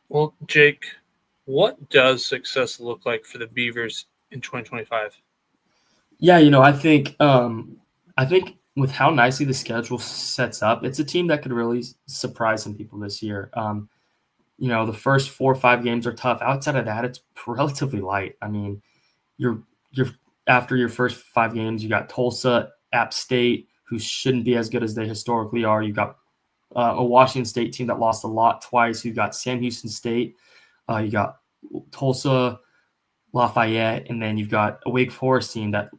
Well, Jake, what does success look like for the Beavers in 2025? Yeah, I think with how nicely the schedule sets up, it's a team that could really surprise some people this year. The first 4 or 5 games are tough. Outside of that, it's relatively light. I mean, you're after your first 5 games, you got Tulsa, App State, who shouldn't be as good as they historically are. You got a Washington State team that lost a lot twice. You got Sam Houston State. You got Tulsa, Lafayette, and then you've got a Wake Forest team that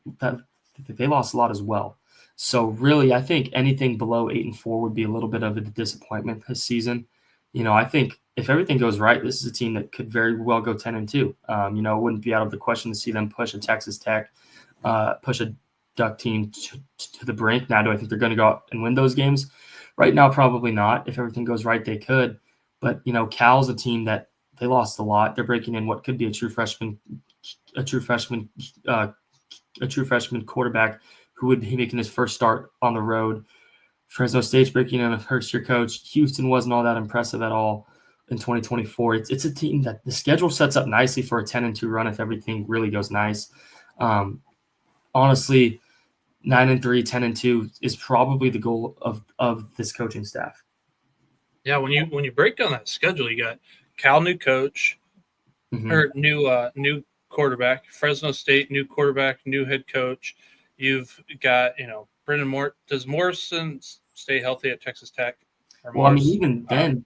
they lost a lot as well. So really, I think anything below 8-4 would be a little bit of a disappointment this season. I think if everything goes right, this is a team that could very well go 10-2. It wouldn't be out of the question to see them push a Texas Tech, push a Duck team to the brink. Now, do I think they're going to go out and win those games? Right now, probably not. If everything goes right, they could. But Cal's a team that they lost a lot. They're breaking in what could be a true freshman quarterback who would be making his first start on the road. Fresno State's breaking in a first-year coach. Houston wasn't all that impressive at all in 2024. It's a team that the schedule sets up nicely for a 10-2 run if everything really goes nice. Honestly, 9-3, 10-2 is probably the goal of this coaching staff. Yeah, when you break down that schedule, you got Cal, new coach, or new quarterback. Fresno State, new quarterback, new head coach. You've got Brendan Moore. Does Morrison stay healthy at Texas Tech? Well, I mean, even then,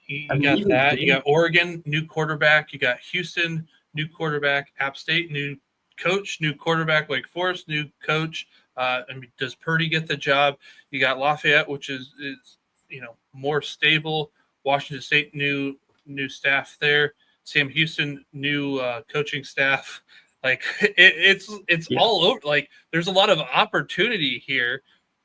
you got Oregon, new quarterback. You got Houston, new quarterback. App State, new coach, new quarterback. Wake Forest, new coach. Does Purdy get the job? You got Lafayette, which is more stable. Washington State, new staff there. Sam Houston, new coaching staff. It's all over. There's a lot of opportunity here.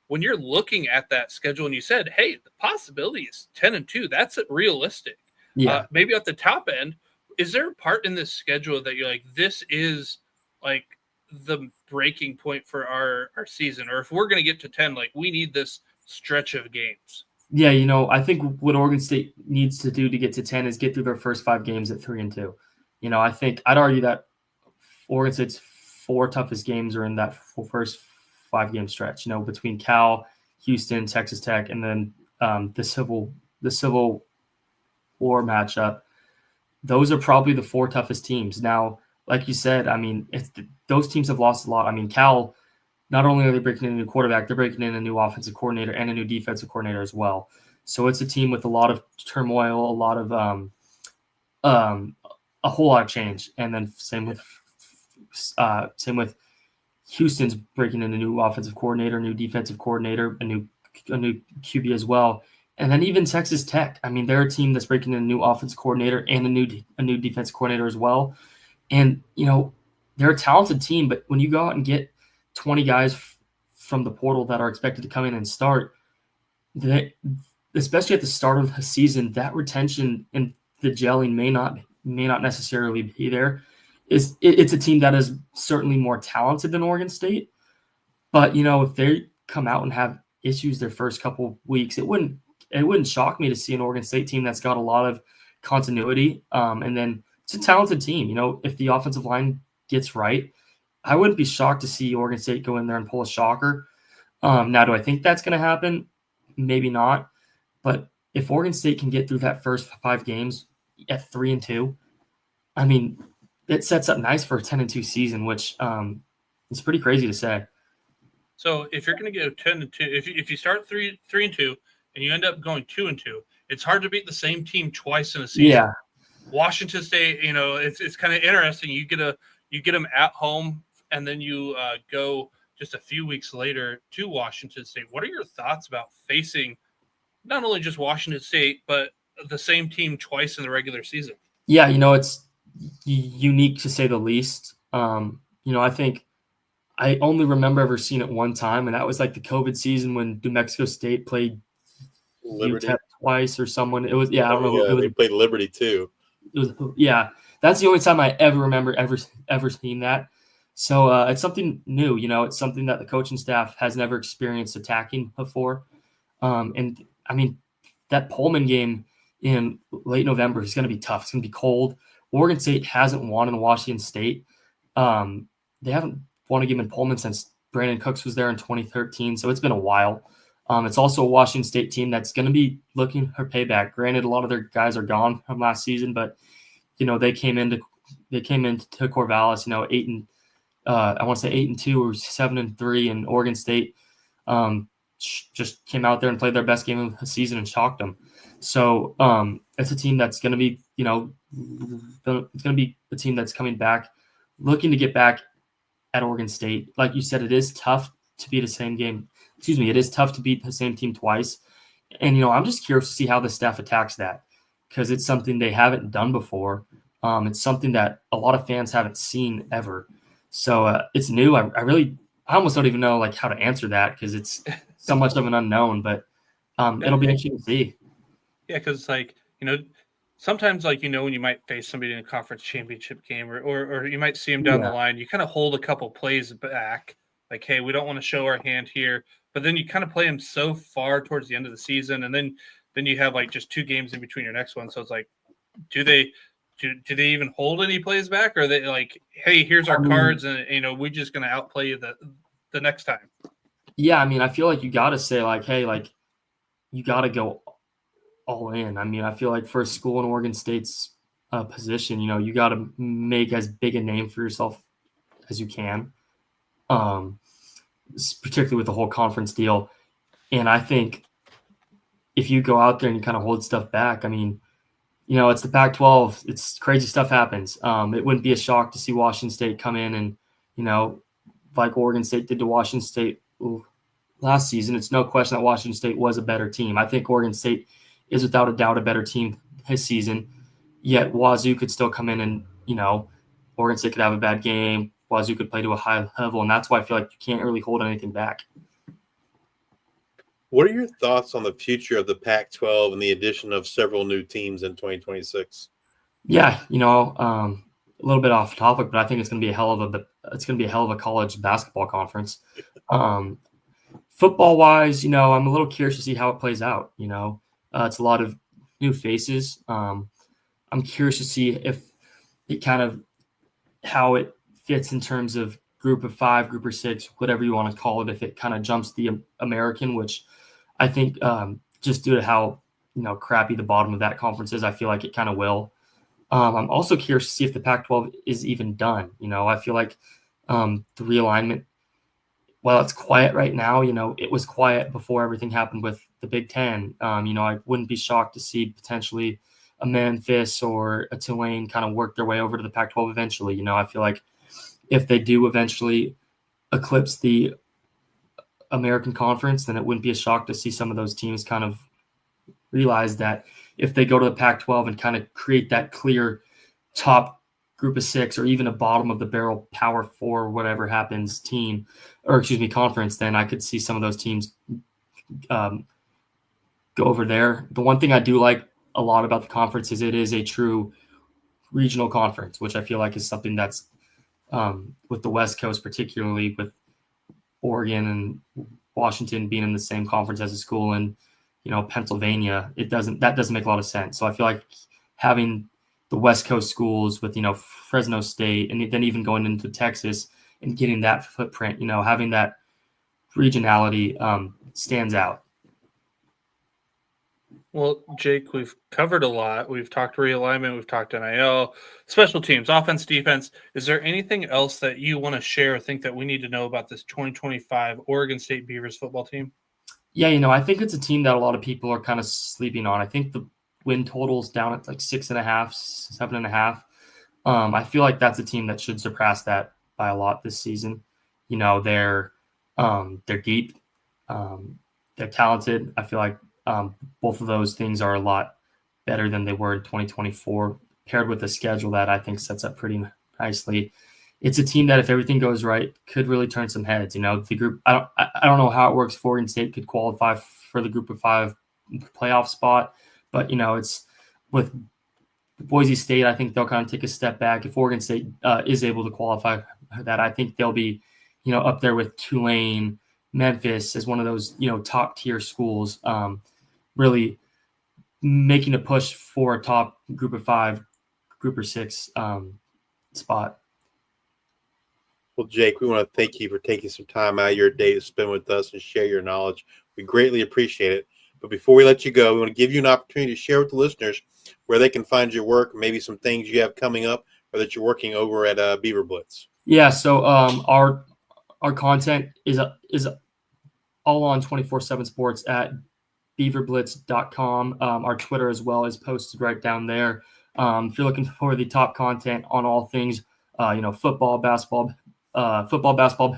When you're looking at that schedule and you said, hey, the possibility is 10-2, that's realistic. Yeah. Maybe at the top end, is there a part in this schedule that you're like, this is the breaking point for our season? Or if we're going to get to 10, we need this stretch of games. Yeah, I think what Oregon State needs to do to get to 10 is get through their first 5 games at 3-2. I think I'd argue that Oregon State's 4 toughest games are in that first 5-game stretch, between Cal, Houston, Texas Tech, and then the Civil War matchup. Those are probably the 4 toughest teams. Now, like you said, I mean, those teams have lost a lot. I mean, Cal, not only are they breaking in a new quarterback, they're breaking in a new offensive coordinator and a new defensive coordinator as well. So it's a team with a lot of turmoil, a lot of a whole lot of change. And then same with Houston's breaking in a new offensive coordinator, new defensive coordinator, a new QB as well. And then even Texas Tech. I mean, they're a team that's breaking in a new offensive coordinator and a new defensive coordinator as well. And, they're a talented team, but when you go out and get 20 guys from the portal that are expected to come in and start, especially at the start of the season, that retention and the gelling may not necessarily be there. it's a team that is certainly more talented than Oregon State. But, if they come out and have issues their first couple weeks, it wouldn't shock me to see an Oregon State team that's got a lot of continuity. And then it's a talented team. If the offensive line gets right, I wouldn't be shocked to see Oregon State go in there and pull a shocker. Now, do I think that's going to happen? Maybe not. But if Oregon State can get through that first 5 games at 3-2, I mean, it sets up nice for a 10-2 season, which is pretty crazy to say. So if you're going to go 10-2, if you start 3-2 and you end up going 2-2, it's hard to beat the same team twice in a season. Yeah. Washington State, it's kind of interesting. You get them at home, and then you go just a few weeks later to Washington State. What are your thoughts about facing not only just Washington State, but the same team twice in the regular season? Yeah, it's unique to say the least. I think I only remember ever seeing it one time, and that was like the COVID season when New Mexico State played Liberty UTEP twice or someone. It was, I don't know. Yeah, they played Liberty too. That's the only time I ever remember ever seeing that. So it's something new, it's something that the coaching staff has never experienced attacking before. And I mean, that Pome'e game in late November is going to be tough. It's going to be cold. Oregon State hasn't won in Washington State. They haven't won a game in Pullman since Brandon Cooks was there in 2013. So it's been a while. It's also a Washington State team that's going to be looking for payback. Granted, a lot of their guys are gone from last season, but they came into Corvallis, 8-2 or 7-3, and Oregon State just came out there and played their best game of the season and shocked them. So it's a team that's going to be, it's going to be a team that's coming back, looking to get back at Oregon State. Like you said, it is tough to beat the same game. It is tough to beat the same team twice. And, I'm just curious to see how the staff attacks that, because it's something they haven't done before. It's something that a lot of fans haven't seen ever. So it's new. I almost don't even know how to answer that, because it's so much of an unknown, but it'll be interesting to see. Yeah. Cause sometimes when you might face somebody in a conference championship game or you might see them down the line, you kind of hold a couple plays back. Like, hey, we don't want to show our hand here, but then you kind of play them so far towards the end of the season. And then you have just 2 games in between your next one. So it's like, do they even hold any plays back? Or are they like, hey, here's our cards, and we're just going to outplay you the next time? Yeah, I feel like you got to say hey, you got to go all in. I feel like for a school in Oregon State's position, you got to make as big a name for yourself as you can, particularly with the whole conference deal. And I think if you go out there and you kind of hold stuff back, it's the Pac-12. It's crazy stuff happens. It wouldn't be a shock to see Washington State come in and, like Oregon State did to Washington State last season. It's no question that Washington State was a better team. I think Oregon State is without a doubt a better team this season. Yet Wazoo could still come in and, Oregon State could have a bad game. Wazoo could play to a high level, and that's why I feel like you can't really hold anything back. What are your thoughts on the future of the Pac-12 and the addition of several new teams in 2026? Yeah, a little bit off topic, but I think it's going to be a hell of a college basketball conference. Football wise, I'm a little curious to see how it plays out. It's a lot of new faces. I'm curious to see if it how it fits in terms of group of 5, group of 6, whatever you want to call it. If it kind of jumps the American, which I think just due to how crappy the bottom of that conference is, I feel like it kind of will. I'm also curious to see if the Pac-12 is even done. I feel like the realignment, while it's quiet right now, it was quiet before everything happened with the Big Ten. I wouldn't be shocked to see potentially a Memphis or a Tulane kind of work their way over to the Pac-12 eventually. I feel like if they do eventually eclipse the American Conference, then it wouldn't be a shock to see some of those teams kind of realize that if they go to the Pac-12 and kind of create that clear top group of 6 or even a bottom of the barrel Power 4, whatever happens conference, then I could see some of those teams go over there. The one thing I do like a lot about the conference is it is a true regional conference, which I feel like is something that's with the West Coast, particularly with Oregon and Washington being in the same conference as a school, and Pennsylvania, that doesn't make a lot of sense. So I feel like having the West Coast schools with Fresno State, and then even going into Texas and getting that footprint, having that regionality stands out. Well, Jake, we've covered a lot. We've talked realignment, we've talked NIL, special teams, offense, defense. Is there anything else that you want to share or think that we need to know about this 2025 Oregon State Beavers football team? Yeah, I think it's a team that a lot of people are kind of sleeping on. I think the win total's down at like 6.5, 7.5. I feel like that's a team that should surpass that by a lot this season. They're deep, they're talented. I feel like both of those things are a lot better than they were in 2024, paired with a schedule that I think sets up pretty nicely. It's a team that, if everything goes right, could really turn some heads. The group, I don't know how it works. Oregon State could qualify for the Group of 5 playoff spot, but it's with Boise State. I think they'll kind of take a step back. If Oregon State is able to qualify that, I think they'll be up there with Tulane, Memphis as one of those top tier schools. Really making a push for a top Group of 5, Group of 6 spot. Well, Jake, we want to thank you for taking some time out of your day to spend with us and share your knowledge. We greatly appreciate it. But before we let you go, we want to give you an opportunity to share with the listeners where they can find your work, maybe some things you have coming up or that you're working over at Beaver Blitz. Yeah, so our content is all on 24/7 Sports at beaverblitz.com. Our Twitter as well is posted right down there. If you're looking for the top content on all things, football, basketball,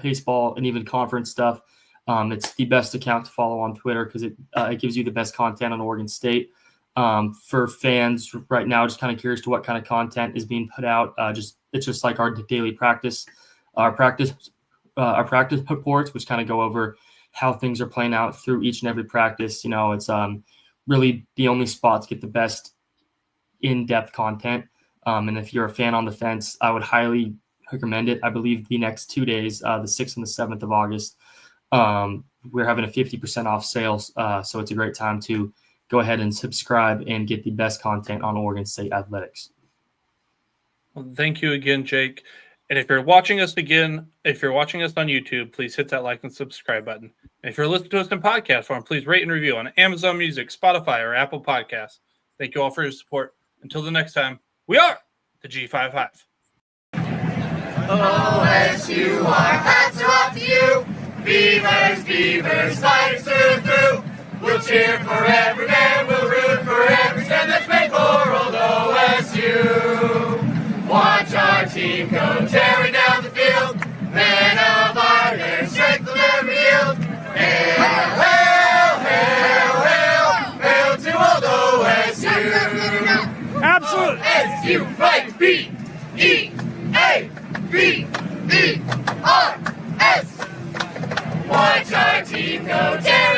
baseball, and even conference stuff, it's the best account to follow on Twitter because it gives you the best content on Oregon State. For fans right now, just kind of curious to what kind of content is being put out. It's just like our daily practice, our practice reports, which kind of go over how things are playing out through each and every practice. It's really the only spot to get the best in-depth content. And if you're a fan on the fence, I would highly recommend it. I believe the next 2 days, the 6th and the 7th of August, we're having a 50% off sales. So it's a great time to go ahead and subscribe and get the best content on Oregon State athletics. Well, thank you again, Jake. And if you're watching us on YouTube, please hit that like and subscribe button. And if you're listening to us in podcast form, please rate and review on Amazon Music, Spotify, or Apple Podcasts. Thank you all for your support. Until the next time, we are the G55. OSU, our hats are off to you. Beavers, fighters through and through. We'll cheer for every man, we'll root for every stand that's made for old OSU. Watch our team go tearing down the field. Men of iron, strength will never yield. Hail, hail, hail, hail, hail to old OSU. Absolutely. OSU, fight, B-E-A-V-E-R-S. Watch our team go tearing